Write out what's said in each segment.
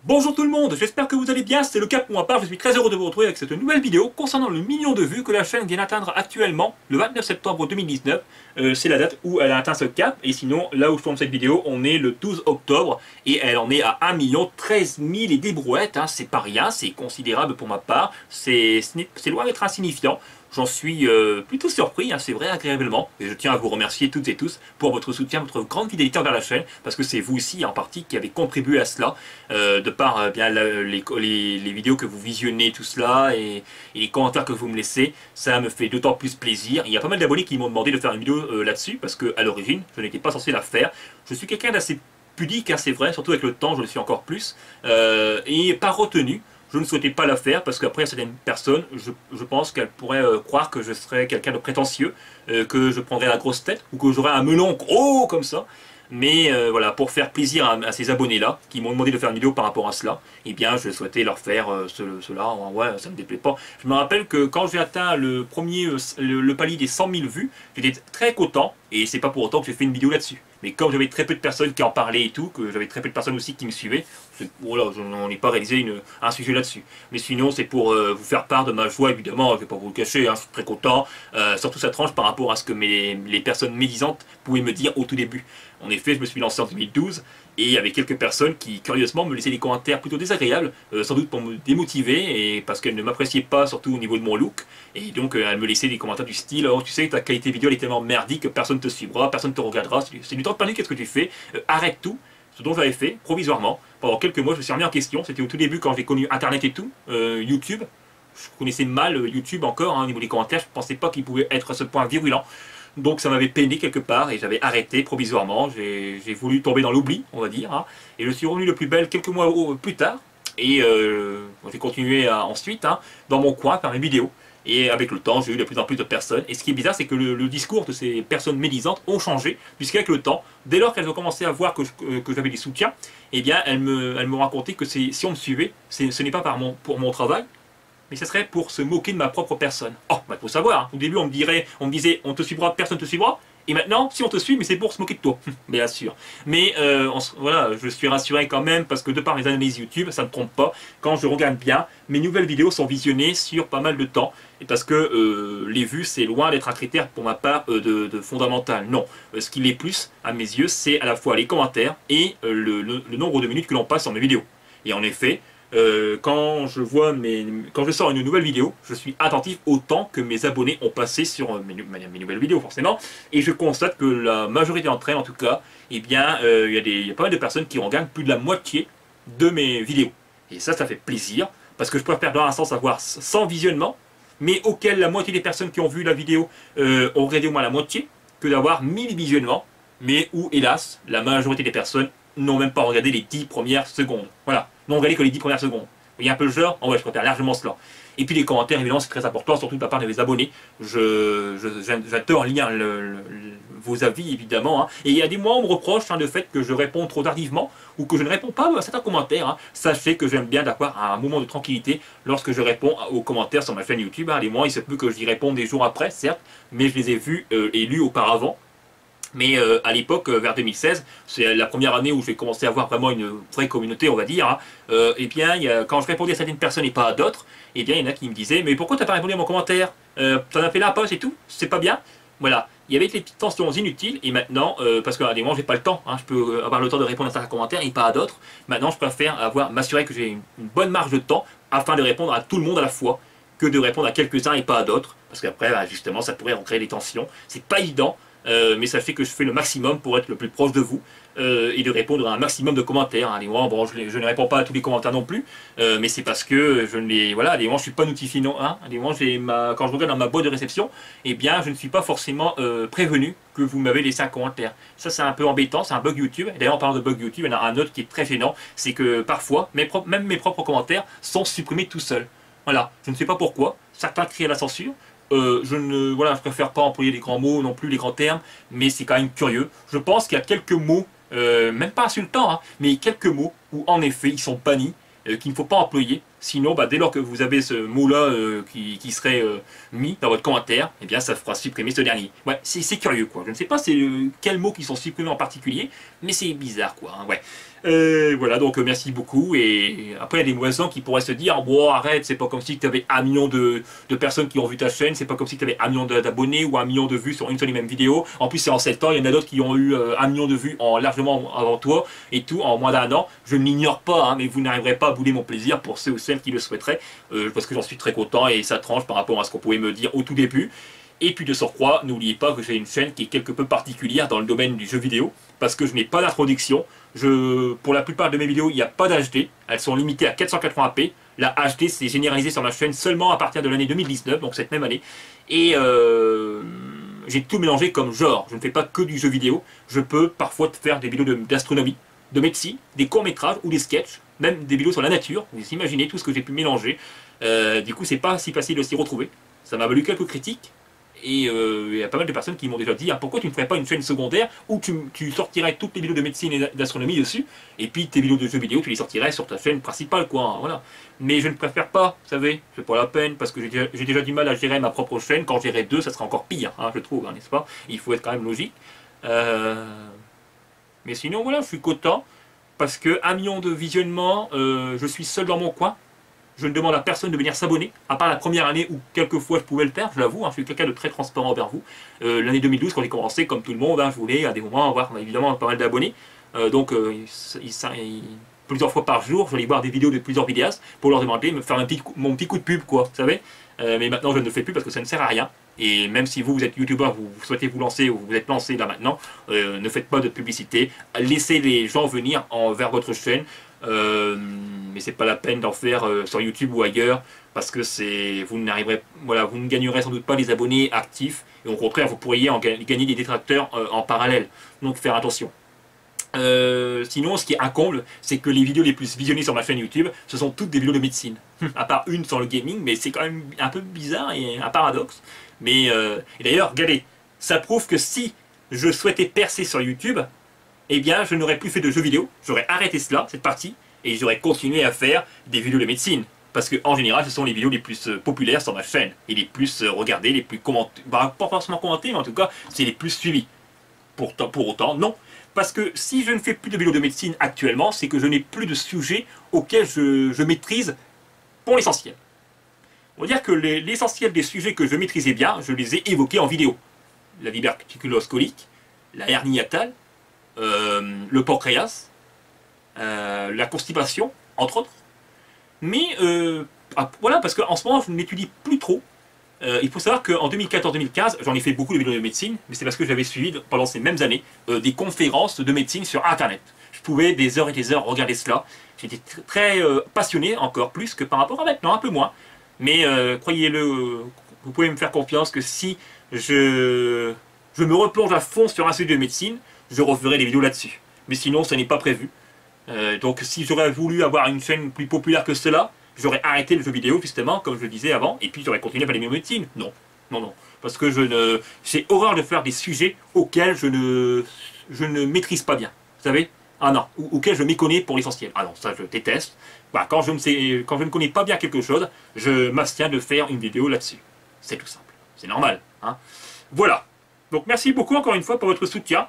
Bonjour tout le monde, j'espère que vous allez bien, c'est le cas pour ma part, je suis très heureux de vous retrouver avec cette nouvelle vidéo concernant le million de vues que la chaîne vient d'atteindre actuellement, le 29 septembre 2019, c'est la date où elle a atteint ce cap, et sinon, là où je tourne cette vidéo, on est le 12 octobre, et elle en est à 1 13 000 et des brouettes, hein, c'est pas rien, c'est considérable pour ma part, c'est loin d'être insignifiant. J'en suis plutôt surpris, hein, c'est vrai, agréablement. Et je tiens à vous remercier toutes et tous pour votre soutien, votre grande fidélité envers la chaîne, parce que c'est vous aussi en partie qui avez contribué à cela, de par bien les vidéos que vous visionnez, tout cela, et les commentaires que vous me laissez. Ça me fait d'autant plus plaisir. Il y a pas mal d'abonnés qui m'ont demandé de faire une vidéo là-dessus, parce qu'à l'origine, je n'étais pas censé la faire. Je suis quelqu'un d'assez pudique, hein, c'est vrai, surtout avec le temps, je le suis encore plus, et par retenue. Je ne souhaitais pas la faire parce qu'après certaines personnes, je pense qu'elles pourraient croire que je serais quelqu'un de prétentieux, que je prendrais la grosse tête ou que j'aurais un melon gros comme ça. Mais voilà, pour faire plaisir à ces abonnés-là, qui m'ont demandé de faire une vidéo par rapport à cela, eh bien je souhaitais leur faire cela. Ouais, ça ne me déplaît pas. Je me rappelle que quand j'ai atteint le palier des 100 000 vues, j'étais très content, et c'est pas pour autant que j'ai fait une vidéo là-dessus. Mais comme j'avais très peu de personnes qui en parlaient et tout, que j'avais très peu de personnes aussi qui me suivaient, voilà, je n'en ai pas réalisé un sujet là-dessus. Mais sinon, c'est pour vous faire part de ma joie, évidemment, je ne vais pas vous le cacher, hein, je suis très content. Surtout ça tranche par rapport à ce que les personnes médisantes pouvaient me dire au tout début. En effet, je me suis lancé en 2012, et il y avait quelques personnes qui, curieusement, me laissaient des commentaires plutôt désagréables, sans doute pour me démotiver, et parce qu'elles ne m'appréciaient pas, surtout au niveau de mon look. Et donc, elles me laissaient des commentaires du style « Oh, tu sais, ta qualité vidéo elle est tellement merdique que personne ne te suivra, personne ne te regardera, c'est du temps de perdu, qu'est-ce que tu fais? Arrête tout !» Ce dont j'avais fait, provisoirement. Pendant quelques mois, je me suis remis en question. C'était au tout début, quand j'ai connu Internet et tout, YouTube. Je connaissais mal YouTube encore, hein, au niveau des commentaires. Je ne pensais pas qu'il pouvait être à ce point virulent. Donc ça m'avait peiné quelque part, et j'avais arrêté provisoirement. J'ai voulu tomber dans l'oubli, on va dire. Hein, et je suis revenu le plus belle quelques mois plus tard. Et j'ai continué ensuite, hein, dans mon coin, à faire mes vidéos. Et avec le temps, j'ai eu de plus en plus de personnes. Et ce qui est bizarre, c'est que le discours de ces personnes médisantes ont changé, puisqu'avec le temps, dès lors qu'elles ont commencé à voir que j'avais des soutiens, eh bien, elles m'ont raconté que si on me suivait, ce n'est pas pour mon travail, mais ce serait pour se moquer de ma propre personne. Oh, bah, faut savoir, hein. Au début, on me disait, on te suivra, personne ne te suivra. Et maintenant, si on te suit, mais c'est pour se moquer de toi. Bien sûr. Mais voilà, je suis rassuré quand même, parce que de par mes analyses YouTube, ça ne trompe pas. Quand je regarde bien, mes nouvelles vidéos sont visionnées sur pas mal de temps. Et parce que les vues, c'est loin d'être un critère pour ma part de fondamental. Non. Ce qui l'est plus, à mes yeux, c'est à la fois les commentaires et le nombre de minutes que l'on passe sur mes vidéos. Et en effet, quand je sors une nouvelle vidéo, je suis attentif au temps que mes abonnés ont passé sur mes nouvelles vidéos, forcément, et je constate que la majorité d'entre elles, en tout cas, eh bien, il y a pas mal de personnes qui regardent plus de la moitié de mes vidéos. Et ça fait plaisir, parce que je préfère dans un sens avoir 100 visionnements, mais auquel la moitié des personnes qui ont vu la vidéo ont regardé au moins la moitié, que d'avoir 1000 visionnements, mais où, hélas, la majorité des personnes n'ont même pas regardé les 10 premières secondes. Voilà, n'ont regardé que les 10 premières secondes. Vous voyez un peu le genre? Oh ouais, je préfère largement cela. Et puis les commentaires, évidemment, c'est très important, surtout de la part de mes abonnés. J'adore lire vos avis, évidemment. Hein. Et il y a des mois, on me reproche le fait que je réponds trop tardivement, ou que je ne réponds pas à certains commentaires. Hein. Sachez que j'aime bien d'avoir un moment de tranquillité lorsque je réponds aux commentaires sur ma chaîne YouTube. Hein. Les mois, il se peut que j'y réponde des jours après, certes, mais je les ai vus et lus auparavant. Mais à l'époque, vers 2016, c'est la première année où j'ai commencé à avoir vraiment une vraie communauté, on va dire. Hein. Eh bien, quand je répondais à certaines personnes et pas à d'autres, eh bien, il y en a qui me disaient « Mais pourquoi tu n'as pas répondu à mon commentaire T'en as fait la pause et tout, c'est pas bien ?» Voilà, il y avait des petites tensions inutiles, et maintenant, parce qu'à des moments, j'ai pas le temps, hein, je peux avoir le temps de répondre à certains commentaires et pas à d'autres. Maintenant, je préfère m'assurer que j'ai une bonne marge de temps afin de répondre à tout le monde à la fois, que de répondre à quelques-uns et pas à d'autres, parce qu'après, justement, ça pourrait en créer des tensions. C'est pas évident. Mais sachez que je fais le maximum pour être le plus proche de vous et de répondre à un maximum de commentaires. Hein. Bon, je ne réponds pas à tous les commentaires non plus, mais c'est parce que je ne les... Voilà, je ne suis pas notifié. Non, hein. Quand je regarde dans ma boîte de réception, eh bien, je ne suis pas forcément prévenu que vous m'avez laissé un commentaire. Ça, c'est un peu embêtant, c'est un bug YouTube. D'ailleurs, en parlant de bug YouTube, il y en a un autre qui est très gênant, c'est que parfois, même mes propres commentaires sont supprimés tout seuls. Voilà, je ne sais pas pourquoi. Certains crient à la censure. Je préfère pas employer les grands mots, non plus les grands termes, mais c'est quand même curieux. Je pense qu'il y a quelques mots, même pas insultants, hein, mais quelques mots où en effet ils sont bannis, qu'il ne faut pas employer, Sinon, bah, dès lors que vous avez ce mot-là qui serait mis dans votre commentaire, eh bien ça fera supprimer ce dernier. Ouais, c'est curieux quoi. Je ne sais pas quels mots qui sont supprimés en particulier, mais c'est bizarre quoi. Hein, ouais. Voilà, donc merci beaucoup. Et après, il y a des voisins qui pourraient se dire bon, arrête, c'est pas comme si tu avais 1 million de personnes qui ont vu ta chaîne, c'est pas comme si tu avais 1 million d'abonnés ou 1 million de vues sur une seule et même vidéo. En plus, c'est en 7 ans, il y en a d'autres qui ont eu 1 million de vues largement avant toi et tout en moins d'1 an. Je ne l'ignore pas, hein, mais vous n'arriverez pas à bouler mon plaisir pour ceux ou celles qui le souhaiteraient, parce que j'en suis très content et ça tranche par rapport à ce qu'on pouvait me dire au tout début. Et puis de surcroît, n'oubliez pas que j'ai une chaîne qui est quelque peu particulière dans le domaine du jeu vidéo, parce que je n'ai pas d'introduction. Pour la plupart de mes vidéos, il n'y a pas d'HD, elles sont limitées à 480p. La HD s'est généralisée sur ma chaîne seulement à partir de l'année 2019, donc cette même année. Et j'ai tout mélangé comme genre, je ne fais pas que du jeu vidéo, je peux parfois faire des vidéos d'astronomie, de médecine, des courts-métrages ou des sketchs, même des vidéos sur la nature, vous imaginez tout ce que j'ai pu mélanger. Du coup, c'est pas si facile de s'y retrouver. Ça m'a valu quelques critiques. Et il y a pas mal de personnes qui m'ont déjà dit pourquoi tu ne ferais pas une chaîne secondaire où tu sortirais toutes les vidéos de médecine et d'astronomie dessus, et puis tes vidéos de jeux vidéo tu les sortirais sur ta chaîne principale quoi, hein, voilà. Mais je ne préfère pas, vous savez, c'est pas la peine, parce que j'ai déjà du mal à gérer ma propre chaîne. Quand j'irai deux, ça sera encore pire, hein, je trouve, hein, n'est-ce pas? Il faut être quand même logique. Mais sinon voilà, je suis content, parce que 1 million de visionnements, je suis seul dans mon coin. Je ne demande à personne de venir s'abonner, à part la première année où quelquefois je pouvais le faire, je l'avoue, hein, je suis quelqu'un de très transparent envers vous. L'année 2012, quand j'ai commencé, comme tout le monde, hein, je voulais à des moments avoir évidemment pas mal d'abonnés. Plusieurs fois par jour, j'allais voir des vidéos de plusieurs vidéastes pour leur demander de me faire mon petit coup de pub, quoi, vous savez. Mais maintenant, je ne le fais plus parce que ça ne sert à rien. Et même si vous êtes youtubeur, vous souhaitez vous lancer ou vous êtes lancé là maintenant, ne faites pas de publicité. Laissez les gens venir vers votre chaîne. Mais c'est pas la peine d'en faire sur YouTube ou ailleurs, parce que vous ne gagnerez sans doute pas les abonnés actifs, et au contraire vous pourriez gagner des détracteurs en parallèle, donc faire attention. Sinon, ce qui est un comble, c'est que les vidéos les plus visionnées sur ma chaîne YouTube, ce sont toutes des vidéos de médecine, à part une sur le gaming, mais c'est quand même un peu bizarre et un paradoxe. Mais et d'ailleurs, regardez, ça prouve que si je souhaitais percer sur YouTube, eh bien, je n'aurais plus fait de jeux vidéo, j'aurais arrêté cela, cette partie, et j'aurais continué à faire des vidéos de médecine. Parce qu'en général, ce sont les vidéos les plus populaires sur ma chaîne, et les plus regardées, les plus commentées, bah, pas forcément commentées, mais en tout cas, c'est les plus suivies. Pour autant, non. Parce que si je ne fais plus de vidéos de médecine actuellement, c'est que je n'ai plus de sujets auxquels je maîtrise pour l'essentiel. On va dire que l'essentiel des sujets que je maîtrisais bien, je les ai évoqués en vidéo. La tuberculose colique, la hernie hiatale, le pancréas, la constipation, entre autres. Mais voilà, parce qu'en ce moment, je n'étudie plus trop. Il faut savoir qu'en 2014-2015, j'en ai fait beaucoup de vidéos de médecine, mais c'est parce que j'avais suivi pendant ces mêmes années des conférences de médecine sur Internet. Je pouvais des heures et des heures regarder cela. J'étais très passionné, encore plus que par rapport à maintenant, un peu moins. Mais croyez-le, vous pouvez me faire confiance que si je me replonge à fond sur un sujet de médecine, je referai des vidéos là-dessus. Mais sinon, ça n'est pas prévu. Donc si j'aurais voulu avoir une chaîne plus populaire que cela, j'aurais arrêté le jeu vidéo, justement, comme je le disais avant, et puis j'aurais continué à faire des vidéos de médecine. Non, non, non. Parce que j'ai horreur de faire des sujets auxquels je ne maîtrise pas bien. Vous savez? Ah non, auxquels je méconnais pour l'essentiel. Ah non, ça je déteste. Bah, quand je ne connais pas bien quelque chose, je m'abstiens de faire une vidéo là-dessus. C'est tout simple. C'est normal. Hein. Voilà. Donc merci beaucoup encore une fois pour votre soutien.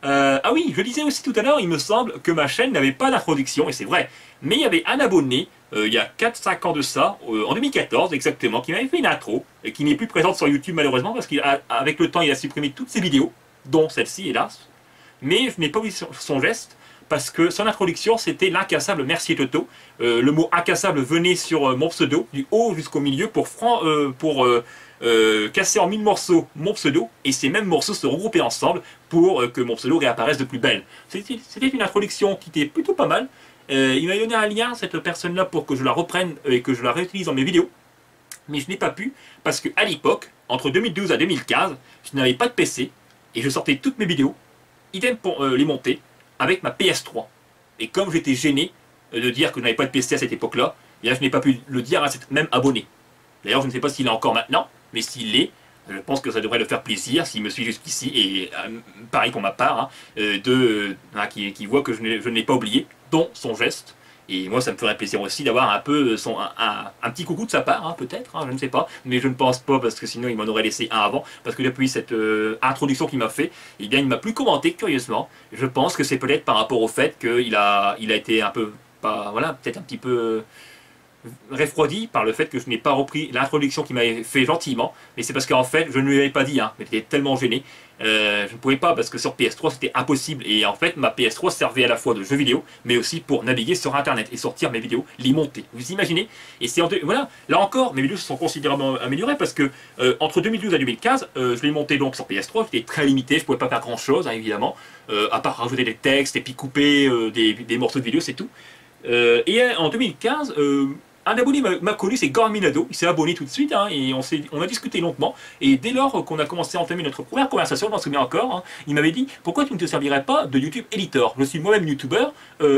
Ah oui, je disais aussi tout à l'heure, il me semble que ma chaîne n'avait pas d'introduction, et c'est vrai. Mais il y avait un abonné, il y a 4-5 ans de ça, en 2014 exactement, qui m'avait fait une intro, et qui n'est plus présente sur YouTube malheureusement, parce qu'avec le temps il a supprimé toutes ses vidéos, dont celle-ci hélas. Mais je n'ai pas vu son geste, parce que son introduction c'était l'incassable Mercier Toto. Le mot incassable venait sur mon pseudo, du haut jusqu'au milieu, pour casser en 1000 morceaux mon pseudo, et ces mêmes morceaux se regrouper ensemble pour que mon pseudo réapparaisse de plus belle. C'était une introduction qui était plutôt pas mal. Il m'a donné un lien, cette personne-là, pour que je la reprenne et que je la réutilise dans mes vidéos. Mais je n'ai pas pu, parce qu'à l'époque, entre 2012 à 2015, je n'avais pas de PC, et je sortais toutes mes vidéos, idem pour les monter, avec ma PS3. Et comme j'étais gêné de dire que je n'avais pas de PC à cette époque-là, je n'ai pas pu le dire à cet même abonné. D'ailleurs, je ne sais pas s'il est encore maintenant, mais s'il l'est, je pense que ça devrait le faire plaisir s'il me suit jusqu'ici, et pareil pour ma part, hein, qui voit que je ne l'ai pas oublié, dont son geste. Et moi, ça me ferait plaisir aussi d'avoir un peu un petit coucou de sa part, hein, peut-être, hein, je ne sais pas. Mais je ne pense pas, parce que sinon il m'en aurait laissé un avant. Parce que depuis cette introduction qu'il m'a fait, eh bien, il ne m'a plus commenté, curieusement. Je pense que c'est peut-être par rapport au fait qu'il il a été un peu, pas, voilà, peut-être un petit peu refroidi par le fait que je n'ai pas repris l'introduction qu'il m'avait fait gentiment, mais c'est parce qu'en fait je ne lui avais pas dit, hein, mais j'étais tellement gêné, je ne pouvais pas parce que sur PS3 c'était impossible, et en fait ma PS3 servait à la fois de jeu vidéo, mais aussi pour naviguer sur internet et sortir mes vidéos, les monter, vous imaginez. Et c'est voilà, là encore mes vidéos se sont considérablement améliorées parce que entre 2012 et 2015, je les montais donc sur PS3, j'étais très limité, je ne pouvais pas faire grand chose, hein, évidemment, à part rajouter des textes et puis couper des morceaux de vidéo, c'est tout. Et en 2015, un abonné m'a connu, c'est Gorminado, il s'est abonné tout de suite, hein, et on a discuté longuement, et dès lors qu'on a commencé à entamer notre première conversation, je m'en souviens encore, hein, il m'avait dit « Pourquoi tu ne te servirais pas de YouTube Editor ?» Je suis moi-même YouTuber,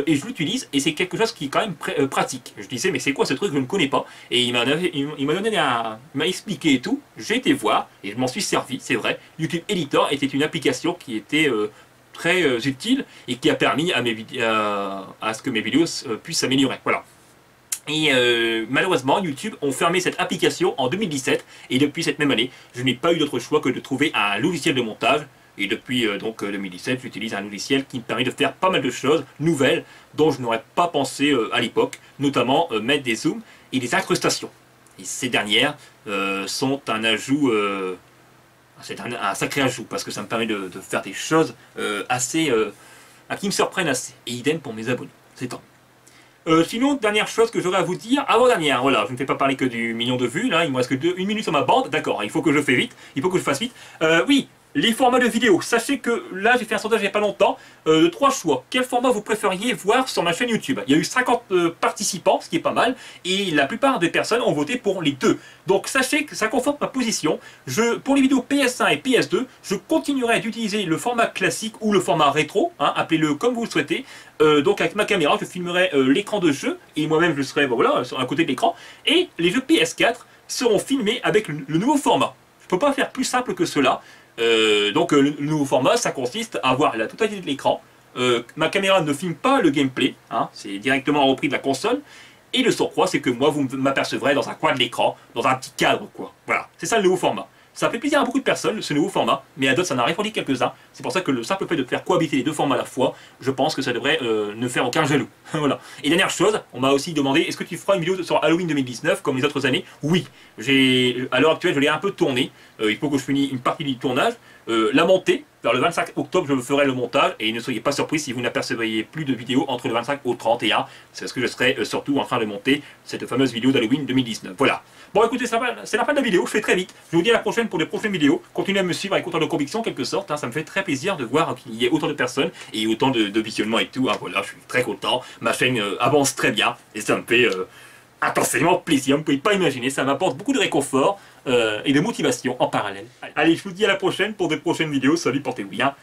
et je l'utilise, et c'est quelque chose qui est quand même pratique. Je disais « Mais c'est quoi ce truc, je ne connais pas ?» Et il m'a expliqué et tout, j'ai été voir, et je m'en suis servi, c'est vrai. YouTube Editor était une application qui était très utile, et qui a permis à ce que mes vidéos puissent s'améliorer, voilà. Et malheureusement, YouTube ont fermé cette application en 2017, et depuis cette même année, je n'ai pas eu d'autre choix que de trouver un logiciel de montage. Et depuis donc 2017, j'utilise un logiciel qui me permet de faire pas mal de choses nouvelles dont je n'aurais pas pensé à l'époque, notamment mettre des zooms et des incrustations. Et ces dernières sont un ajout, c'est un sacré ajout, parce que ça me permet de faire des choses qui me surprennent assez. Et idem pour mes abonnés, c'est tant mieux. Sinon, dernière chose que j'aurais à vous dire, avant-dernière, voilà, je ne fais pas parler que du million de vues, là, il me reste que 1 minute sur ma bande, d'accord, il faut que je fasse vite, il faut que je fasse vite. Oui, les formats de vidéos, sachez que là, j'ai fait un sondage il n'y a pas longtemps, de 3 choix. Quel format vous préfériez voir sur ma chaîne YouTube? Il y a eu 50 participants, ce qui est pas mal, et la plupart des personnes ont voté pour les deux. Donc sachez que ça conforte ma position. Pour les vidéos PS1 et PS2, je continuerai d'utiliser le format classique ou le format rétro, hein, appelez-le comme vous le souhaitez. Donc avec ma caméra, je filmerai l'écran de jeu, et moi-même je serai voilà, à côté de l'écran, et les jeux PS4 seront filmés avec le nouveau format. Je ne peux pas faire plus simple que cela. Donc le nouveau format, ça consiste à avoir la totalité de l'écran. Ma caméra ne filme pas le gameplay, hein, c'est directement repris de la console. Et le surcroît, c'est que moi, vous m'apercevrez dans un coin de l'écran, dans un petit cadre, quoi. Voilà, c'est ça le nouveau format. Ça fait plaisir à beaucoup de personnes, ce nouveau format, mais à d'autres, ça en a refroidi quelques-uns. C'est pour ça que le simple fait de faire cohabiter les deux formats à la fois, je pense que ça devrait ne faire aucun jaloux. Voilà. Et dernière chose, on m'a aussi demandé, est-ce que tu feras une vidéo sur Halloween 2019 comme les autres années? Oui. À l'heure actuelle, je l'ai un peu tourné. Il faut que je finisse une partie du tournage. La montée, vers le 25 octobre, je ferai le montage, et ne soyez pas surpris si vous n'apercevriez plus de vidéos entre le 25 au 31, c'est parce que je serai surtout en train de monter cette fameuse vidéo d'Halloween 2019. Voilà. Bon écoutez, c'est la fin de la vidéo, je fais très vite. Je vous dis à la prochaine pour des prochaines vidéos. Continuez à me suivre avec autant de conviction, en quelque sorte, hein, ça me fait très plaisir de voir qu'il y ait autant de personnes et autant de visionnements et tout. Hein, voilà, je suis très content, ma chaîne avance très bien, et ça me fait intensément plaisir, vous ne pouvez pas imaginer, ça m'apporte beaucoup de réconfort et de motivation en parallèle. Allez, je vous dis à la prochaine pour de prochaines vidéos, salut, portez-vous bien.